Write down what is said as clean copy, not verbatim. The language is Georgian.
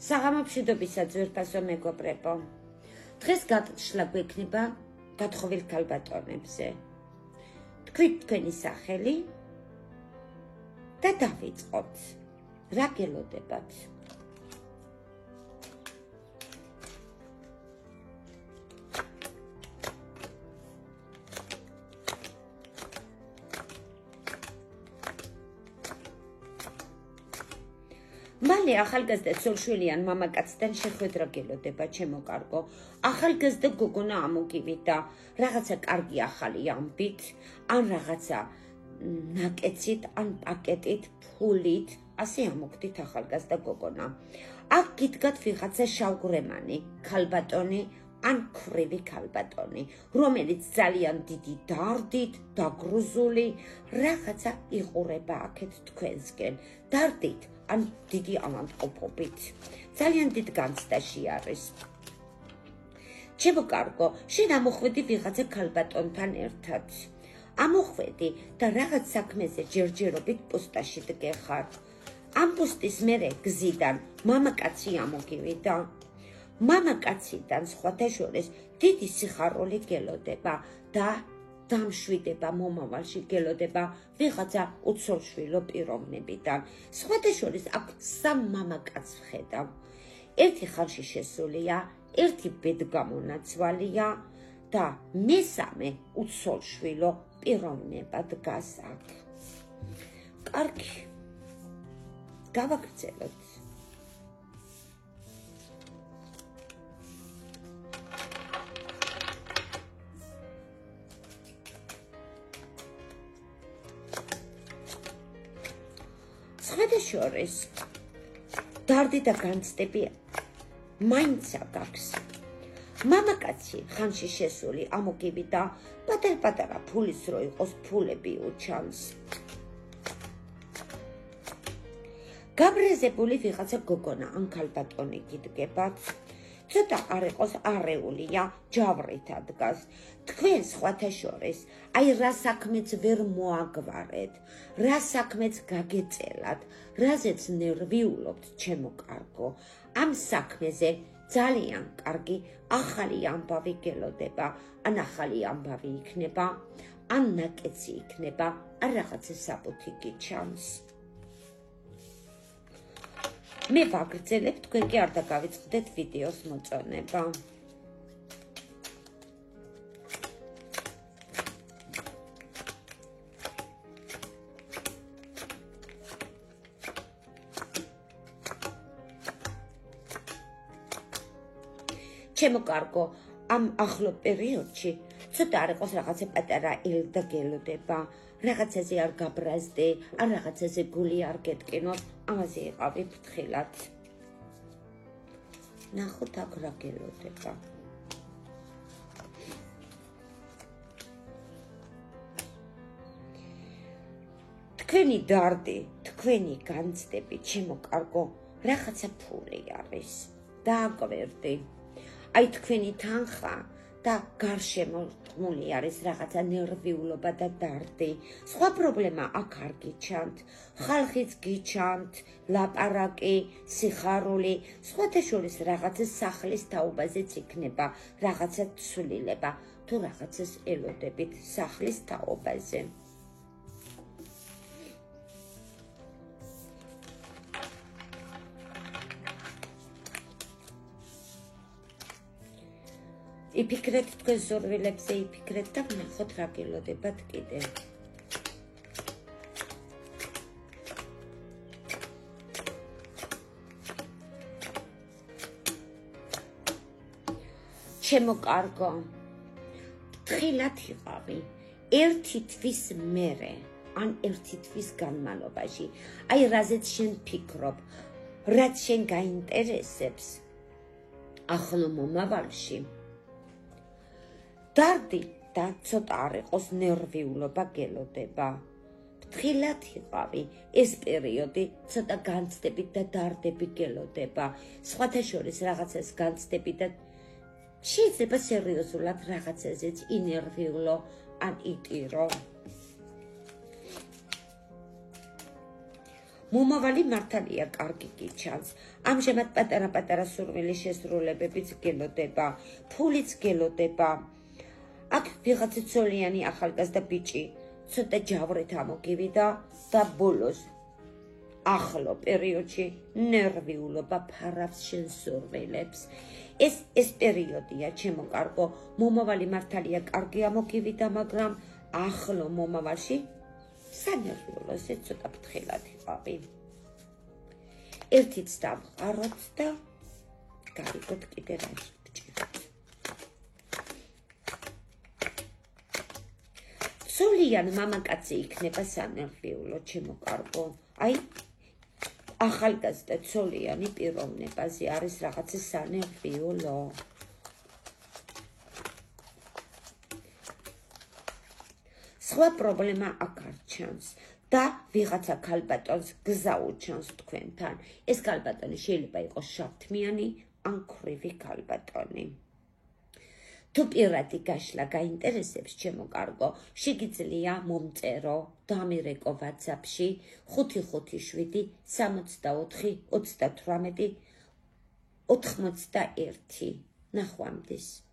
საღამო მშვიდობისა ძვირფასო მეგობრებო. დღეს გათშლა გვექნება გათხოვილ ქალბატონებზე. თქვით თქვენი სახელი და დავიწყოთ. რა გელოდებათ? მალე ახალგაზრდა ცოლ-შვილიან მამაკაცთან შეხვედრა გელოდება, ჩემო კარგო. ახალგაზრდა გოგონა ამოგივიდა რაღაცა კარგი ახალი ამბით, ან რაღაცა ნაკეცით, ან პაკეტით, ფულით, ასე ამოგდით ახალგაზრდა გოგონა. აქ გიდგათ ვიღაცა შავგვრემანი, ქალბატონი, ან ქვრივი ქალბატონი, რომელიც ძალიან დიდი დარდით, დაგრუზული, რაღაცა იყურება აქეთ თქვენსკენ. დარდით ან დიდი ავადმყოფობით. ძალიან დიდ განცდაში არის. ჩემო კარგო, შენ ამოხვედი ვიღაცა ქალბატონთან ერთად. ამოხვედი და რაღაც საქმეზე ჯერჯერობით პოსტაში დგეხარ. ამ პოსტის მერე გზიდან მამაკაცი ამოგივიდა. მამაკაციდან სხვათა შორის დიდი სიხარული გელოდება და დამშვიდება მომავალში გელოდება ვიღაცა უცოლშვილო პიროვნებიდან. სხვათა შორის აქ სამ მამაკაცს ვხედავ. ერთი ხალში შესულია, ერთი ბედგამონაცვალია და მესამე უცოლშვილო პიროვნება დგას აქ. კარგი, გავაგრძელოთ. სხვათა შორის დარდი და განცდები მაინც აქვს. მამაკაცი ხანში შესული ამოგივიდა, პატარ-პატარა ფულის რო იყოს ფულები უჩანს. გაბრეზებული ვიღაცა გოგონა ან ქალბატონი გიდგებათ. ცოტა არ იყოს არეულია, ჯავრით ადგას. თქვენ სხვათა შორის, აი რა საქმეც ვერ მოაგვარეთ, რა საქმეც გაგეწელათ, რაზეც ნერვიულობთ, ჩემო კარგო. ამ საქმეზე ძალიან კარგი ახალი ამბავი გელოდება, ან ახალი ამბავი იქნება, ან ნაკეცი იქნება, ან რაღაცა საბუთი გიჩანს. მე ვაგრძელებ, თქვენ კი არ დაგავიწყდეთ ვიდეოს მოწონება. ჩემო კარგო, ამ ახლო პერიოდში ცოტა არ იყოს რაღაცა პატარა ელდა გელოდება, რაღაცაზე არ გაბრაზდე, ან რაღაცაზე გული არ გეტკინოს, ამაზე იყავი ფრთხილად. ნახოთ აქ რა გელოდება. თქვენი დარდი, თქვენი განცდები, ჩემო კარგო, რაღაცა ფული არის. დააკვირდი. აი თქვენი თანხა და გარშემო თმული არის რაღაცა ნერვიულობა და დარდი. სხვა პრობლემა აქ არ გიჩანთ. ხალხიც გიჩანთ, ლაპარაკი, სიხარული, სხვათა შორის რაღაცა სახლის თაობაზეც იქნება, რაღაცა ცვლილება, თუ რაღაცას ელოდებით სახლის თაობაზე. იფიქრეთ თქვენ ზორველებზე, იფიქრეთ და ვნახოთ რა გელოდებათ კიდე. ჩემო კარგო, ფრთხილად იყავი ერთი თვის მერე, ან ერთი თვის განმავლობაში, აი რაზეც შენ ფიქრობ, რაც შენ გაინტერესებს ახლო მომავალში. დარდი და ცოტა არ იყოს ნერვიულობა გელოდება. ფრთხილად იყავი, ეს პერიოდი ცოტა განცდებით და დარდები გელოდება. სხვათა შორის რაღაცას განცდები და შეიძლება სერიოზულად რაღაცაზეც ინერვიულო ან იტირო. მომავალი მართალია კარგი გიჩანს. ამჟამად პატარა სურვილი შესრულებებიც გელოდება, ფულიც გელოდება. აქ ვიღაცა ცოლიანი ახალგაზრდა ბიჭი ცოტა ჯავრით ამოგივიდა და ბოლოს ახლო პერიოდში ნერვიულობა ფარავს შენ სურვილებს. ეს პერიოდია, ჩემო კარგო, მომავალი მართალია კარგი ამოგივიდა, მაგრამ ახლო მომავალში სანერვიულოზე ცოტა ფრთხილად იყავი. ერთიც დავყაროთ და გარიგოთ კიდე რა გჭირთ. ცოლიან მამაკაცი იქნება სანერვიულო, ჩემო კარგო. აი ახალგაზრდა ცოლიანი პიროვნებაზე არის რაღაცა სანერვიულო. სხვა პრობლემა აქ არ ჩანს და ვიღაცა ქალბატონს გზა უჩანს თქვენთან. ეს ქალბატონი შეიძლება იყოს შავთმიანი ან ქვრივი ქალბატონი. თუ პირადი გაშლა გაინტერესებს, ჩემო კარგო, შეგიძლია მომწერო, დამირეკო WhatsApp-ში 557 64 38 91. ნახვამდის.